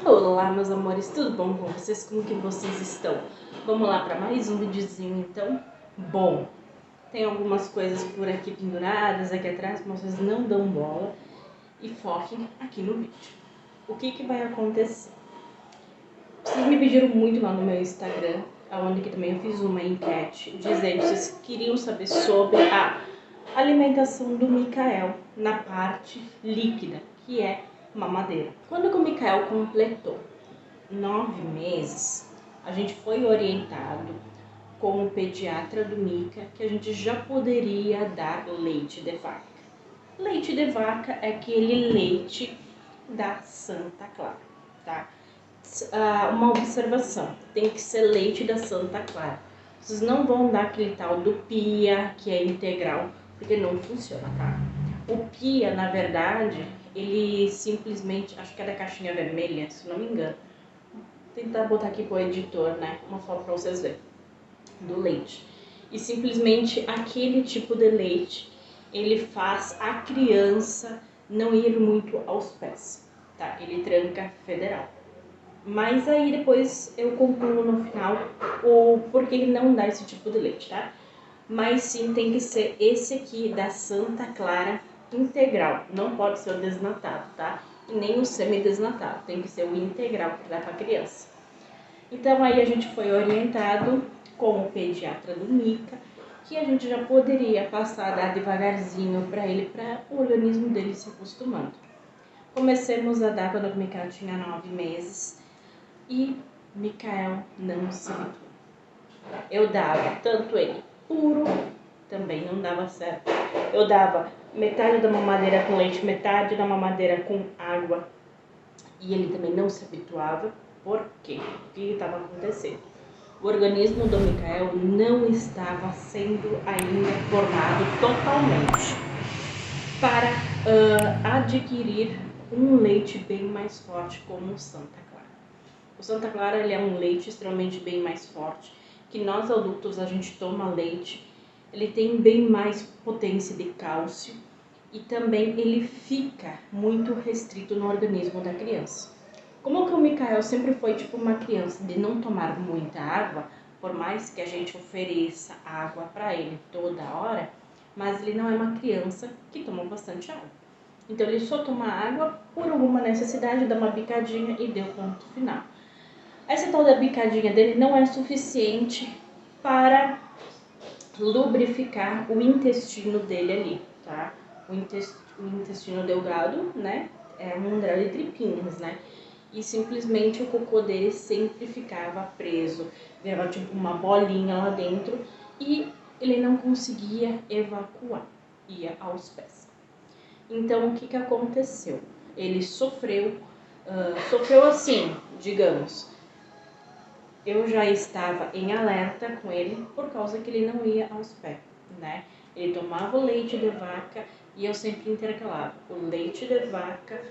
Olá, meus amores, tudo bom com vocês? Como que vocês estão? Vamos lá para mais um videozinho, então? Bom, tem algumas coisas por aqui penduradas, aqui atrás, mas vocês não dão bola e foquem aqui no vídeo. O que vai acontecer? Vocês me pediram muito lá no meu Instagram, onde que também eu fiz uma enquete, dizendo que vocês queriam saber sobre a alimentação do Mikael na parte líquida, que é mamadeira. Quando que o Mikael completou 9 meses, a gente foi orientado com o pediatra do Mika que a gente já poderia dar leite de vaca. Leite de vaca é aquele leite da Santa Clara, tá? Uma observação, tem que ser leite da Santa Clara. Vocês não vão dar aquele tal do Pia, que é integral, porque não funciona, tá? O Pia, na verdade, ele simplesmente, acho que é da caixinha vermelha, se não me engano. Vou tentar botar aqui pro editor, né, uma foto pra vocês verem, do leite. E simplesmente aquele tipo de leite, ele faz a criança não ir muito aos pés, tá? Ele tranca federal. Mas aí depois eu concluo no final o porquê não dá esse tipo de leite, tá? Mas sim, tem que ser esse aqui da Santa Clara integral. Não pode ser o desnatado, tá? E nem o semi-desnatado. Tem que ser o integral que dá pra criança. Então aí a gente foi orientado com o pediatra do Mika que a gente já poderia passar a dar devagarzinho para ele, para o organismo dele se acostumando. Comecemos a dar quando o Mikael tinha 9 meses e Mikael não se habituou. Eu dava tanto ele puro, também não dava certo. Eu dava metade da mamadeira com leite, metade da mamadeira com água e ele também não se habituava. Por quê? O que estava acontecendo? O organismo do Mikael não estava sendo ainda formado totalmente para adquirir um leite bem mais forte como o Santa Clara. O Santa Clara ele é um leite extremamente bem mais forte, que nós adultos a gente toma leite, ele tem bem mais potência de cálcio e também ele fica muito restrito no organismo da criança. Como que o Mikael sempre foi tipo uma criança de não tomar muita água, por mais que a gente ofereça água para ele toda hora, mas ele não é uma criança que toma bastante água. Então ele só toma água por alguma necessidade, dá uma bicadinha e deu ponto final. Essa tal da bicadinha dele não é suficiente para lubrificar o intestino dele ali, tá? O intestino delgado, né? É um mundaréu de tripinhas, né? E simplesmente o cocô dele sempre ficava preso, virava tipo uma bolinha lá dentro e ele não conseguia evacuar, ia aos pés. Então o que aconteceu? Ele sofreu assim, digamos, eu já estava em alerta com ele por causa que ele não ia aos pés, né? Ele tomava o leite de vaca e eu sempre intercalava o leite de vaca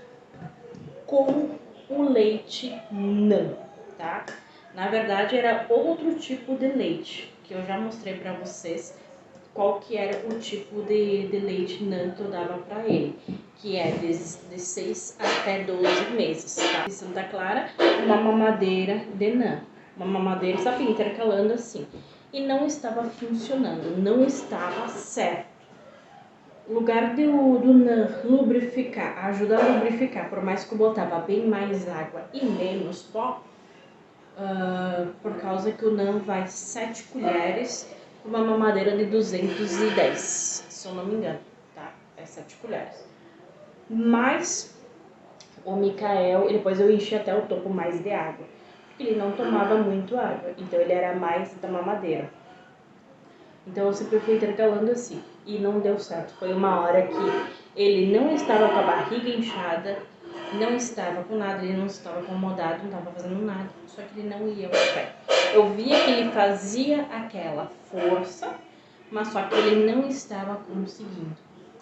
com o leite NAN, tá? Na verdade era outro tipo de leite, que eu já mostrei pra vocês qual que era o tipo de leite NAN que eu dava pra ele, que é de 6 até 12 meses, tá? De Santa Clara, uma mamadeira de NAN, uma mamadeira, sabe, intercalando assim. E não estava funcionando, não estava certo. O lugar do NAN lubrificar, ajudar a lubrificar, por mais que eu botava bem mais água e menos pó, por causa que o NAN vai 7 colheres com uma mamadeira de 210, se eu não me engano, tá? É 7 colheres. Mas o Mikael, depois eu enchi até o topo mais de água, porque ele não tomava muito água, então ele era mais da mamadeira. Então eu sempre fui intercalando assim e não deu certo. Foi uma hora que ele não estava com a barriga inchada, não estava com nada, ele não estava acomodado, não estava fazendo nada, só que ele não ia ao pé. Eu via que ele fazia aquela força, mas só que ele não estava conseguindo.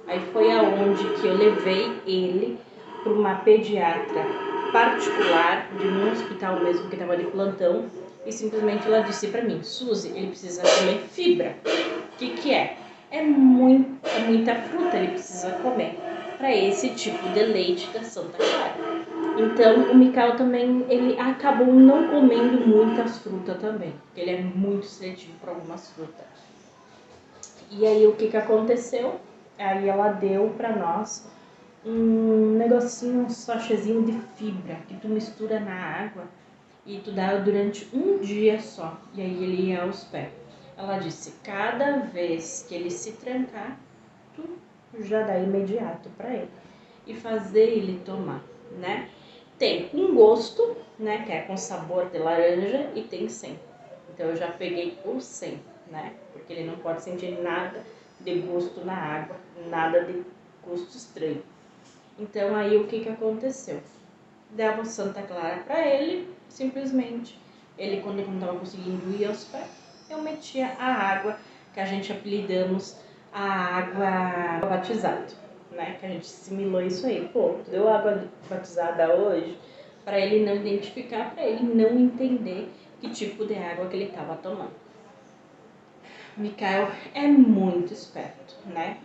Aí foi aonde que eu levei ele para uma pediatra particular de um hospital mesmo que estava de plantão e simplesmente ela disse pra mim: Suzy, ele precisa comer fibra. O que é? É muita fruta ele precisa comer para esse tipo de leite da Santa Clara. Então o Mikael também, ele acabou não comendo muitas frutas também, porque ele é muito seletivo para algumas frutas. E aí o que aconteceu? Aí ela deu para nós um negocinho, um sachêzinho de fibra que tu mistura na água e tu dá durante um dia só. E aí ele ia aos pés. Ela disse: cada vez que ele se trancar, tu já dá imediato para ele e fazer ele tomar, né? Tem um gosto, né, que é com sabor de laranja, e tem sem. Então eu já peguei o sem, né? Porque ele não pode sentir nada de gosto na água, nada de gosto estranho. Então aí o que aconteceu? Dava o Santa Clara para ele, simplesmente. Ele, quando não estava conseguindo ir aos pés, eu metia a água, que a gente apelidamos a água batizada, né? Que a gente assimilou isso aí. Pô, tu deu água batizada hoje? Para ele não identificar, para ele não entender que tipo de água que ele estava tomando. Mikael é muito esperto, né?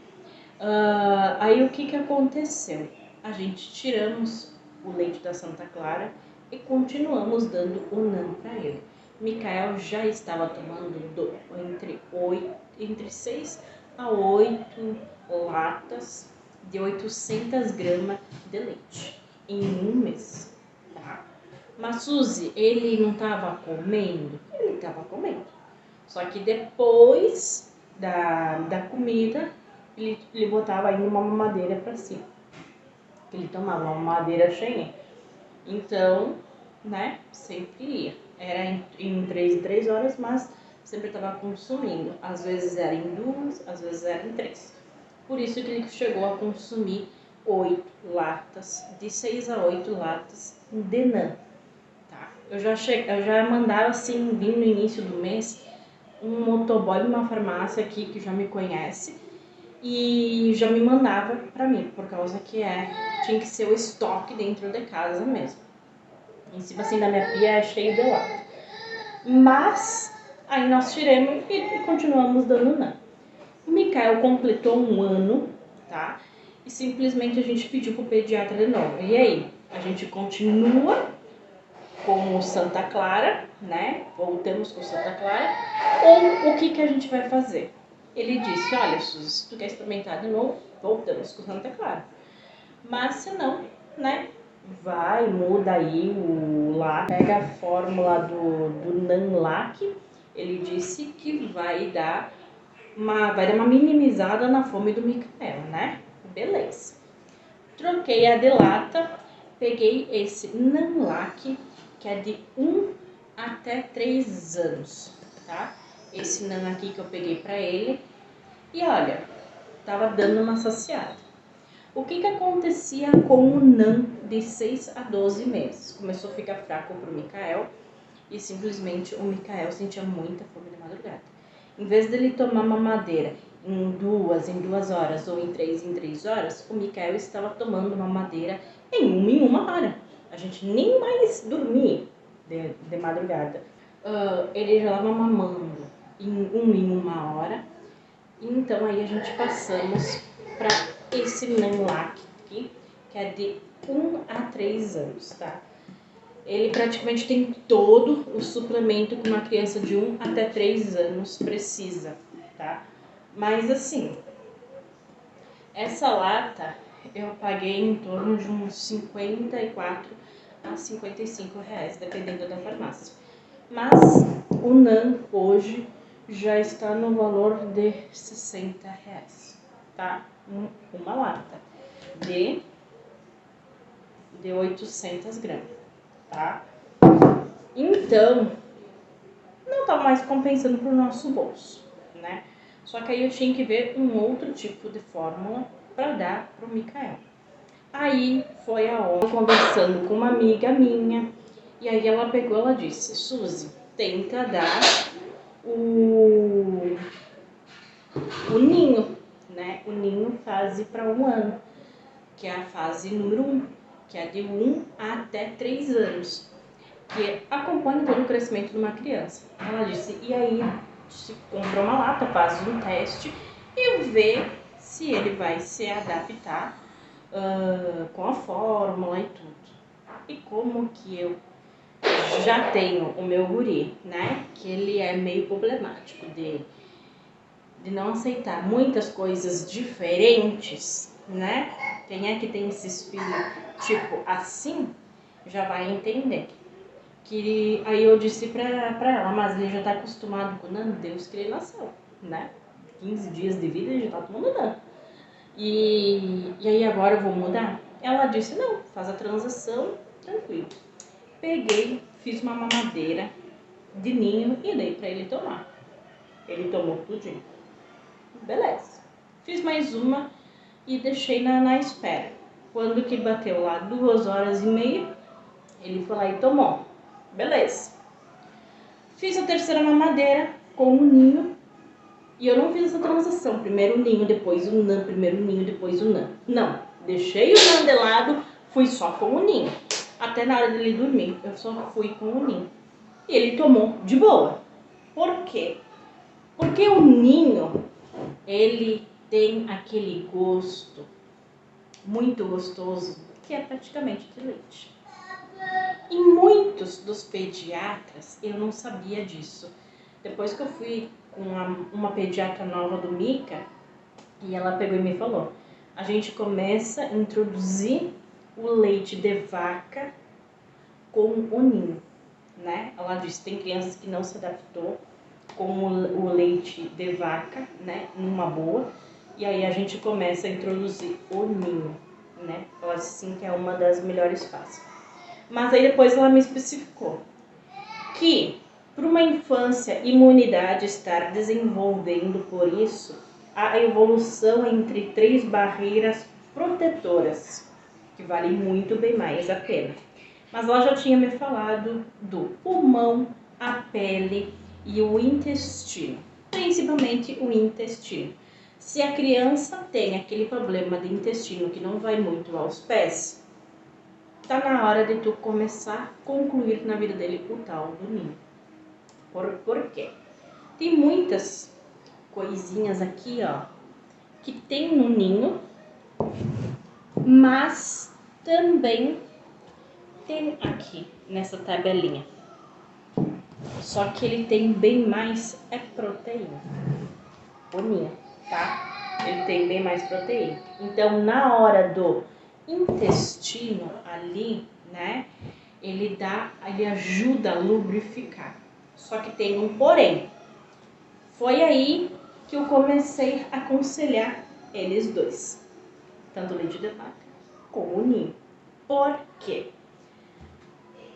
Aí o que aconteceu? A gente tiramos o leite da Santa Clara e continuamos dando o NAN para ele. Mikael já estava tomando entre 6 a 8 latas de 800 gramas de leite em um mês, tá? Mas Suzy, ele não estava comendo? Ele estava comendo. Só que depois da comida, ele botava ainda uma mamadeira para cima. Ele tomava uma mamadeira cheia. Então, né, sempre ia. Era em 3 horas, mas sempre estava consumindo. Às vezes era em 2, às vezes era em 3. Por isso que ele chegou a consumir 8 latas, de 6 a 8 latas de NAN. Tá? Eu já mandava assim, vim no início do mês, um motoboy de uma farmácia aqui que já me conhece e já me mandava para mim, por causa que tinha que ser o estoque dentro de casa mesmo. Em cima assim da minha pia é cheio de lata. Mas aí nós tiramos e continuamos dando NAN. O Mikael completou um ano, tá? E simplesmente a gente pediu pro pediatra de novo. E aí? A gente continua com o Santa Clara, né? Voltamos com o Santa Clara. Ou o que a gente vai fazer? Ele disse: olha, Suzy, se tu quer experimentar de novo, voltamos com o Santa Clara. Mas se não, né? Vai, muda aí o lá, pega a fórmula do NANLAC. Ele disse que vai dar uma minimizada na fome do Mikael, né? Beleza. Troquei a de lata, peguei esse NANLAC, que é de 1 até 3 anos, tá? Esse NAN aqui que eu peguei pra ele. E olha, tava dando uma saciada. O que acontecia com o NAN de 6 a 12 meses? Começou a ficar fraco pro Mikael e simplesmente o Mikael sentia muita fome de madrugada. Em vez dele tomar mamadeira em 2 horas ou em 3 horas, o Mikael estava tomando mamadeira em uma hora. A gente nem mais dormia de madrugada. Ele já estava mamando em uma hora. Então aí a gente passamos para esse NANLAC aqui, que é de 1 a 3 anos, tá? Ele praticamente tem todo o suplemento que uma criança de 1 até 3 anos precisa, tá? Mas assim, essa lata eu paguei em torno de uns 54 a 55 reais, dependendo da farmácia. Mas o NAN hoje já está no valor de 60 reais, tá? Uma lata de 800 gramas, tá? Então, não tá mais compensando pro nosso bolso, né? Só que aí eu tinha que ver um outro tipo de fórmula para dar pro Mikael. Aí foi aonde, conversando com uma amiga minha, e aí ela disse: Suzy, tenta dar o ninho, né? O ninho fase para 1 ano, que é a fase número 1, que é de 1 até 3 anos. que acompanha todo o crescimento de uma criança. Ela disse, e aí se compra uma lata, faz um teste e vê se ele vai se adaptar com a fórmula e tudo. E como que eu já tenho o meu guri, né, que ele é meio problemático de não aceitar muitas coisas diferentes, né? Quem é que tem esses filhos tipo assim, já vai entender. Que aí eu disse pra ela, mas ele já tá acostumado com o Deus que ele nasceu, né? 15 dias de vida ele já tá tomando dano. E aí agora eu vou mudar? Ela disse, não, faz a transição, tranquilo. Peguei, fiz uma mamadeira de ninho e dei pra ele tomar. Ele tomou tudinho. Beleza. Fiz mais uma e deixei na espera. Quando que bateu lá 2h30, ele foi lá e tomou. Beleza. Fiz a terceira mamadeira com o ninho e eu não fiz essa transição. Primeiro o ninho, depois o NAN, primeiro o ninho, depois o NAN. Não, deixei o NAN de lado, fui só com o ninho. Até na hora dele dormir, eu só fui com o ninho. E ele tomou de boa. Por quê? Porque o ninho, ele tem aquele gosto muito gostoso, que é praticamente de leite. E muitos dos pediatras, eu não sabia disso. Depois que eu fui com uma pediatra nova do Mica, e ela pegou e me falou, a gente começa a introduzir o leite de vaca com o ninho, né? Ela disse, tem crianças que não se adaptou com o leite de vaca, né, numa boa, e aí a gente começa a introduzir o ninho, né? Ela disse sim que é uma das melhores fases. Mas aí depois ela me especificou que para uma infância imunidade estar desenvolvendo por isso, a evolução entre 3 barreiras protetoras, que vale muito bem mais a pena. Mas ela já tinha me falado do pulmão, a pele e o intestino, principalmente o intestino. Se a criança tem aquele problema de intestino que não vai muito aos pés, tá na hora de tu começar a concluir na vida dele o tal do ninho. Por quê? Tem muitas coisinhas aqui, ó, que tem no ninho, mas também tem aqui nessa tabelinha. Só que ele tem bem mais proteína. O ninho, tá? Ele tem bem mais proteína. Então, na hora do intestino ali, né? Ele ajuda a lubrificar. Só que tem um porém. Foi aí que eu comecei a aconselhar eles dois. Tanto o leite de vaca como o ninho. Por quê?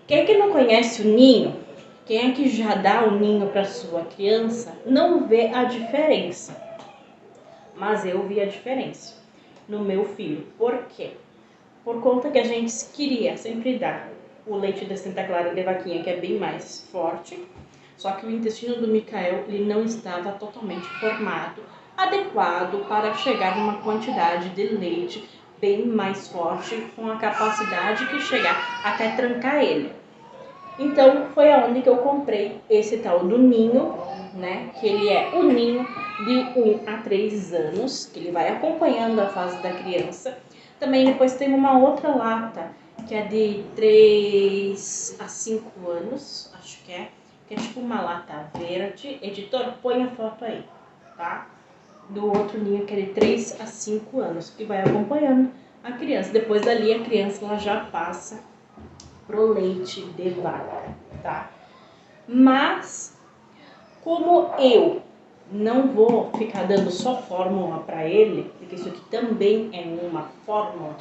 Quem é que não conhece o ninho, quem é que já dá o ninho para sua criança, não vê a diferença. Mas eu vi a diferença no meu filho. Por quê? Por conta que a gente queria sempre dar o leite de Santa Clara de vaquinha, que é bem mais forte, só que o intestino do Mikael ele não estava totalmente formado, adequado para chegar numa quantidade de leite bem mais forte, com a capacidade que chegar até trancar ele. Então foi aonde que eu comprei esse tal do ninho, né? Que ele é o ninho de 1 a 3 anos, que ele vai acompanhando a fase da criança. Também depois tem uma outra lata, que é de 3 a 5 anos, acho que é tipo uma lata verde. Editor, põe a foto aí, tá? Do outro ninho, que é de 3 a 5 anos, que vai acompanhando a criança. Depois dali a criança ela já passa pro leite de vaca, tá? Mas, como eu não vou ficar dando só fórmula para ele, porque isso aqui também é uma fórmula,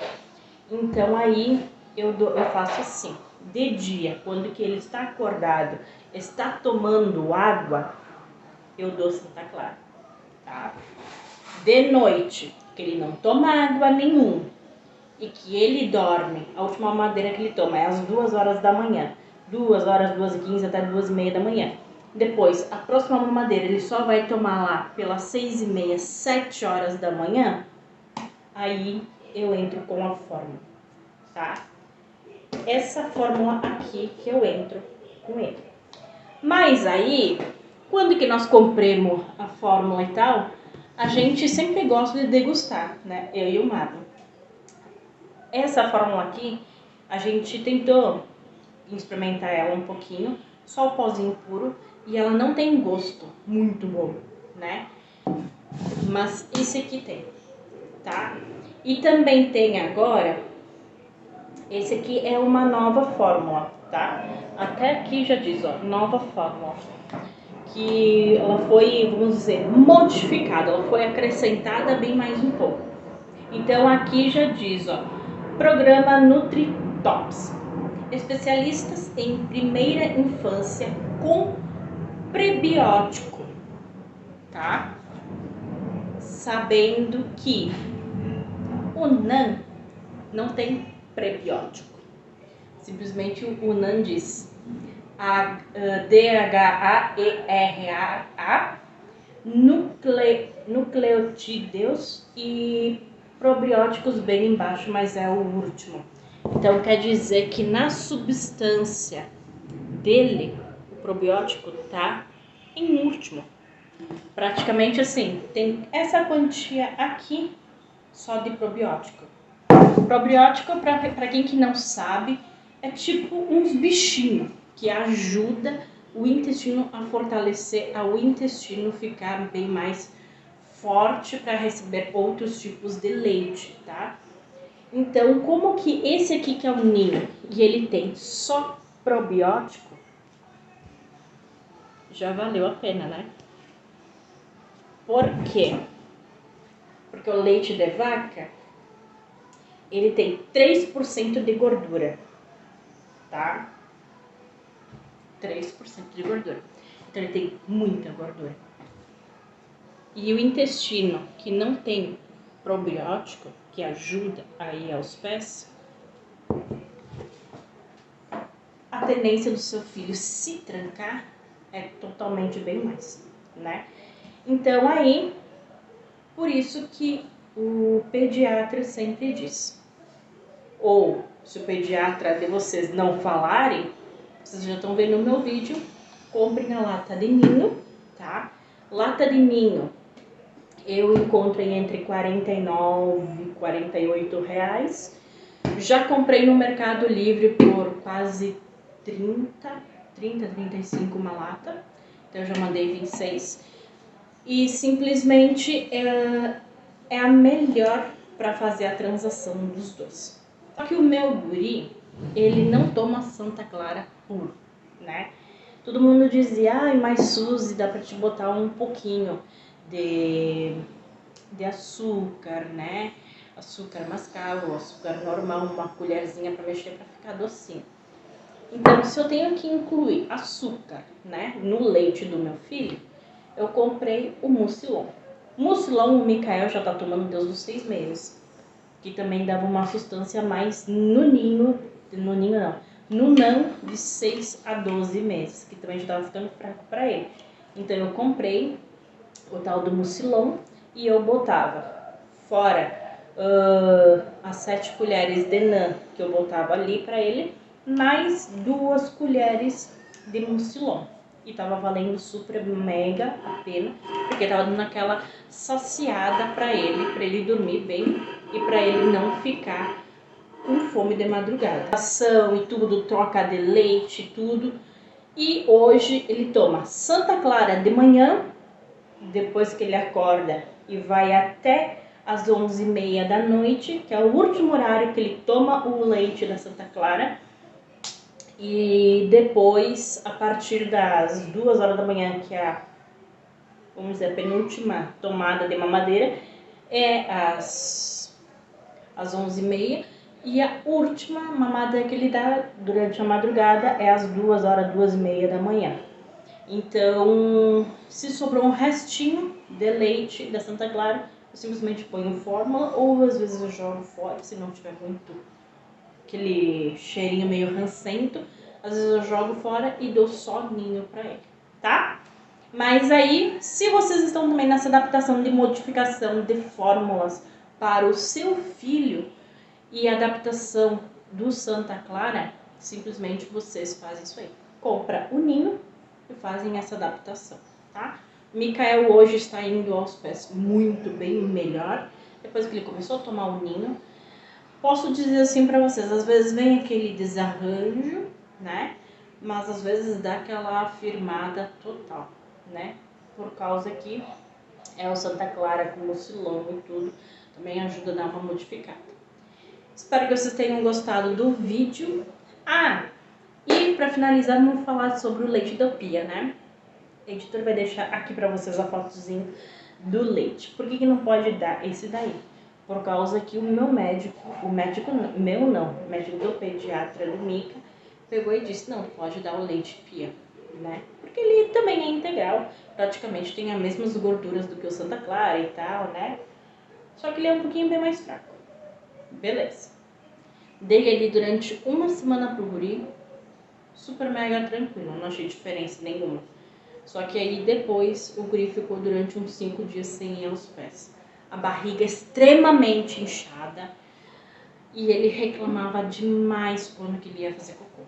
então aí eu faço assim, de dia, quando que ele está acordado, está tomando água, eu dou Santa Clara, tá? De noite, que ele não toma água nenhuma e que ele dorme, a última mamadeira que ele toma é às 2h da manhã, 2h, 2h15 até 2h30 da manhã. Depois, a próxima mamadeira ele só vai tomar lá pelas 6h30, 7h da manhã, aí eu entro com a fórmula, tá? essa fórmula aqui que eu entro com ele. Mas aí, quando que nós compramos a fórmula e tal, a gente sempre gosta de degustar, né? Eu e o Marlon. Essa fórmula aqui, a gente tentou experimentar ela um pouquinho, só o pozinho puro, e ela não tem gosto muito bom, né? Mas esse aqui tem, tá? E também tem agora, esse aqui é uma nova fórmula, tá? Até aqui já diz, ó, nova fórmula. Que ela foi, vamos dizer, modificada, ela foi acrescentada bem mais um pouco. Então aqui já diz, ó, programa NutriTops, especialistas em primeira infância com prebiótico, tá? Sabendo que o NAN não tem prebiótico. Simplesmente o NAN diz DHAERA, nucleotídeos e probióticos bem embaixo, mas é o último. Então quer dizer que na substância dele, o probiótico tá em último. Praticamente assim, tem essa quantia aqui só de probiótico. Probiótico, para quem que não sabe, é tipo uns bichinhos que ajuda o intestino a fortalecer, o intestino ficar bem mais forte para receber outros tipos de leite, tá? Então, como que esse aqui que é o ninho e ele tem só probiótico, já valeu a pena, né? Por quê? Porque o leite de vaca, ele tem 3% de gordura, tá? 3% de gordura. Então ele tem muita gordura. E o intestino que não tem probiótico, que ajuda aí aos pés, a tendência do seu filho se trancar é totalmente bem mais, né? Então aí, por isso que o pediatra sempre diz, ou se o pediatra de vocês não falarem, vocês já estão vendo no meu vídeo, comprem a lata de ninho, tá? Lata de ninho eu encontro entre 49 e 48 reais. Já comprei no Mercado Livre por quase 35 uma lata. Então eu já mandei 26. E simplesmente é a melhor para fazer a transação dos dois. Só que o meu guri, ele não toma Santa Clara puro, né? Todo mundo dizia, ai, mas Suzy, dá pra te botar um pouquinho de açúcar, né? Açúcar mascavo, açúcar normal, uma colherzinha para mexer para ficar docinho. Então, se eu tenho que incluir açúcar, né, no leite do meu filho, eu comprei o Mucilon. Mucilon, o Mikael já tá tomando desde os 6 meses, que também dava uma sustância mais no ninho não, no NAN de 6 a 12 meses, que também já tava ficando fraco para ele. Então eu comprei o tal do Mucilon e eu botava fora as 7 colheres de NAN que eu botava ali para ele, mais 2 colheres de Mucilon. E tava valendo super mega a pena, porque tava dando aquela saciada para ele dormir bem e para ele não ficar com fome de madrugada. Ação e tudo, troca de leite, tudo. E hoje ele toma Santa Clara de manhã, depois que ele acorda, e vai até às 11h30 da noite, que é o último horário que ele toma o leite da Santa Clara. E depois, a partir das 2 horas da manhã, que é vamos dizer, a penúltima tomada de mamadeira, é às 11h30. E a última mamada que ele dá durante a madrugada é às 2 horas, 2h30 da manhã. Então, se sobrou um restinho de leite da Santa Clara, eu simplesmente ponho fórmula, ou às vezes eu jogo fora, se não tiver muito aquele cheirinho meio rancento, às vezes eu jogo fora e dou só ninho pra ele, tá? Mas aí, se vocês estão também nessa adaptação de modificação de fórmulas para o seu filho e adaptação do Santa Clara, simplesmente vocês fazem isso aí. Compra o ninho e fazem essa adaptação, tá? Mikael hoje está indo aos pés muito bem, melhor, depois que ele começou a tomar o ninho. Posso dizer assim pra vocês, às vezes vem aquele desarranjo, né? Mas às vezes dá aquela firmada total, né? Por causa que é o Santa Clara com mucilão e tudo, também ajuda a dar uma modificada. Espero que vocês tenham gostado do vídeo. E pra finalizar, vamos falar sobre o leite da Pia, né? A editora vai deixar aqui pra vocês a fotozinha do leite. Por que não pode dar esse daí? Por causa que o meu médico, o médico do pediatra do Mika, pegou e disse, não, pode dar o leite Pia, né? Porque ele também é integral, praticamente tem as mesmas gorduras do que o Santa Clara e tal, né? Só que ele é um pouquinho bem mais fraco. Beleza. Dei ele durante uma semana pro guri, super mega tranquilo, não achei diferença nenhuma. Só que aí depois o guri ficou durante uns 5 dias sem ir aos pés. A barriga extremamente inchada e ele reclamava demais quando que ele ia fazer cocô.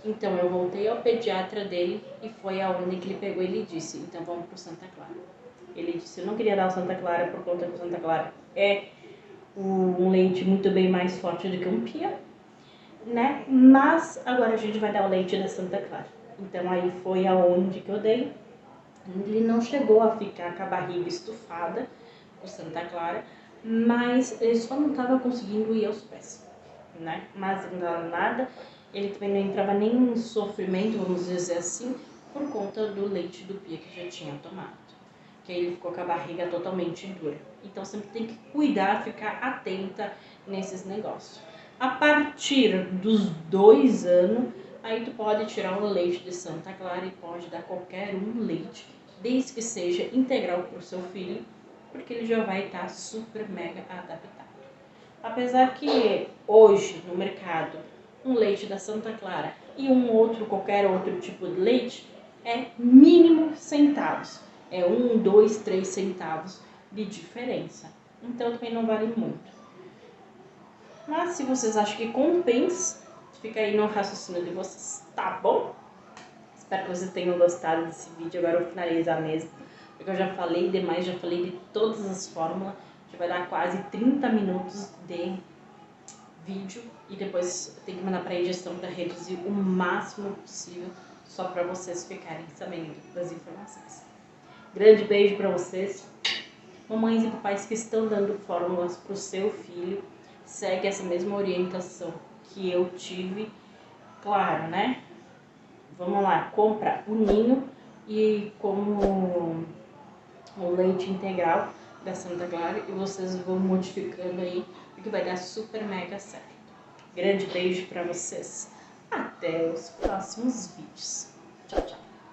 Então eu voltei ao pediatra dele e foi aonde que ele pegou e ele disse, então vamos pro Santa Clara. Ele disse, eu não queria dar o Santa Clara por conta que o Santa Clara é um leite muito bem mais forte do que um Pia, né? Mas agora a gente vai dar o leite da Santa Clara. Então aí foi aonde que eu dei. Ele não chegou a ficar com a barriga estufada, o Santa Clara, mas ele só não estava conseguindo ir aos pés, né? Mas nada, ele também não entrava nem em sofrimento, vamos dizer assim, por conta do leite do Pia que já tinha tomado. Que aí ele ficou com a barriga totalmente dura. Então sempre tem que cuidar, ficar atenta nesses negócios. A partir dos 2 anos, aí tu pode tirar o leite de Santa Clara e pode dar qualquer leite, desde que seja integral para o seu filho, porque ele já vai estar super mega adaptado. Apesar que hoje no mercado um leite da Santa Clara e qualquer outro tipo de leite é mínimo centavos, é 1, 2, 3 centavos de diferença, então também não vale muito. Mas se vocês acham que compensa, fica aí no raciocínio de vocês, tá bom? Espero que vocês tenham gostado desse vídeo. Agora eu vou finalizar mesmo, porque eu já falei demais, já falei de todas as fórmulas. Já vai dar quase 30 minutos de vídeo e depois tem que mandar para a edição para reduzir o máximo possível, só para vocês ficarem sabendo das informações. Grande beijo para vocês. Mamães e papais que estão dando fórmulas para o seu filho, segue essa mesma orientação que eu tive, claro, né? Vamos lá, compra o ninho e como o leite integral da Santa Clara e vocês vão modificando aí, porque vai dar super mega certo. Grande beijo para vocês. Até os próximos vídeos. Tchau, tchau.